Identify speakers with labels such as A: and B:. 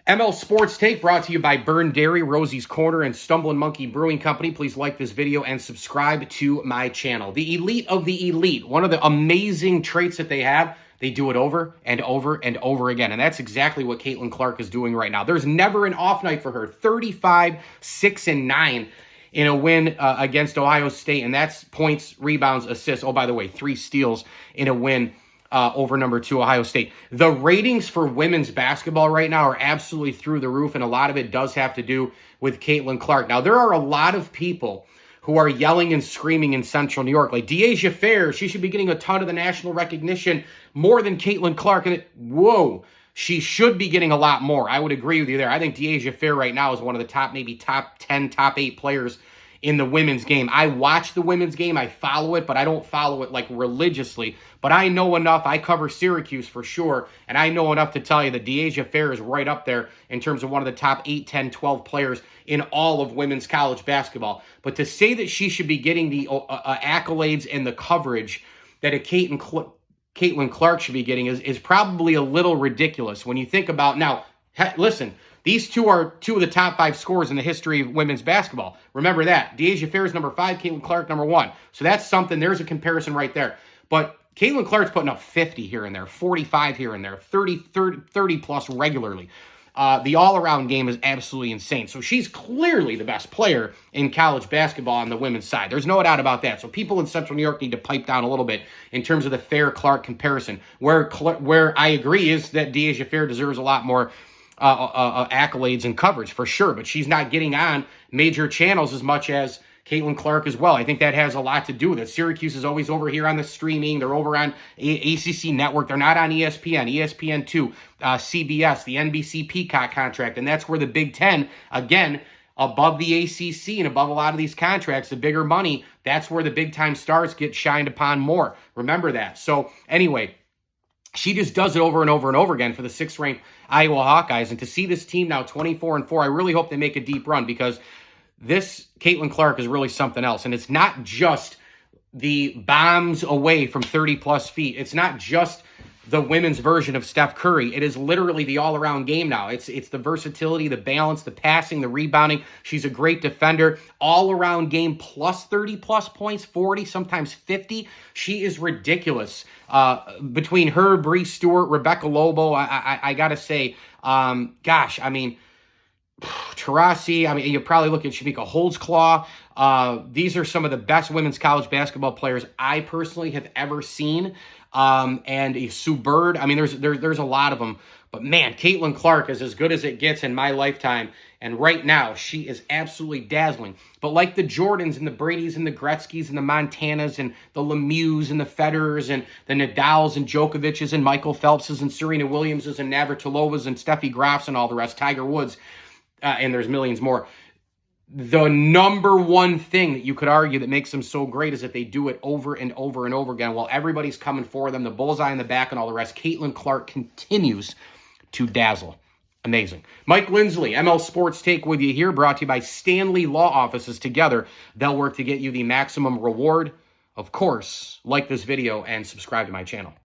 A: ML Sports Take brought to you by Burn Dairy, Rosie's Corner, and Stumbling Monkey Brewing Company. Please like this video and subscribe to my channel. The elite of the elite, one of the amazing traits that they have, they do it over and over and over again. And that's exactly what Caitlin Clark is doing right now. There's never an off night for her. 35, 6, and 9 in a win against Ohio State. And that's points, rebounds, assists. Oh, by the way, 3 steals in a win over number 2, Ohio State. The ratings for women's basketball right now are absolutely through the roof, and a lot of it does have to do with Caitlin Clark. Now, there are a lot of people who are yelling and screaming in Central New York, like Deasia Fair, she should be getting a ton of the national recognition more than Caitlin Clark. And whoa, she should be getting a lot more. I would agree with you there. I think Deasia Fair right now is one of the top, maybe top 10, top 8 players in the women's game. I watch the women's game, I follow it, but I don't follow it like religiously. But I know enough, I cover Syracuse for sure, and I know enough to tell you that Deasia Fair is right up there in terms of one of the top 8, 10, 12 players in all of women's college basketball. But to say that she should be getting the accolades and the coverage that a Caitlin Clark should be getting is probably a little ridiculous when you think about, now, listen, these two are 2 of the top 5 scorers in the history of women's basketball. Remember that. Deasia Fair is number 5, Caitlin Clark number 1. So that's something, there's a comparison right there. But Caitlin Clark's putting up 50 here and there, 45 here and there, 30 plus regularly. The all-around game is absolutely insane. So she's clearly the best player in college basketball on the women's side. There's no doubt about that. So people in Central New York need to pipe down a little bit in terms of the Fair-Clark comparison. Where I agree is that Deasia Fair deserves a lot more accolades and coverage for sure, but she's not getting on major channels as much as Caitlin Clark as well. I think that has a lot to do with it. Syracuse is always over here on the streaming. They're over on ACC Network. They're not on ESPN, ESPN2, CBS, the NBC Peacock contract, and that's where the Big Ten, again, above the ACC and above a lot of these contracts, the bigger money, that's where the big-time stars get shined upon more. Remember that. So anyway, she just does it over and over and over again for the 6th-ranked Iowa Hawkeyes. And to see this team now 24-4, I really hope they make a deep run, because this Caitlin Clark is really something else. And it's not just the bombs away from 30-plus feet. It's not just the women's version of Steph Curry. It is literally the all-around game now. It's the versatility, the balance, the passing, the rebounding. She's a great defender. All-around game plus 30-plus points, 40, sometimes 50. She is ridiculous. Between her, Bree Stewart, Rebecca Lobo, I got to say, gosh, I mean, Taurasi, I mean, you probably look at Shamika Holdsclaw. These are some of the best women's college basketball players I personally have ever seen. And Sue Bird, I mean, there's a lot of them. But man, Caitlin Clark is as good as it gets in my lifetime. And right now, she is absolutely dazzling. But like the Jordans and the Bradys and the Gretzkys and the Montanas and the Lemieux and the Federers and the Nadals and Djokovic's and Michael Phelps's and Serena Williams's and Navratilovas and Steffi Graf's and all the rest, Tiger Woods, and there's millions more. The number one thing that you could argue that makes them so great is that they do it over and over and over again while everybody's coming for them, the bullseye in the back and all the rest. Caitlin Clark continues to dazzle. Amazing. Mike Lindsley, ML Sports Take with you here, brought to you by Stanley Law Offices. Together, they'll work to get you the maximum reward. Of course, like this video and subscribe to my channel.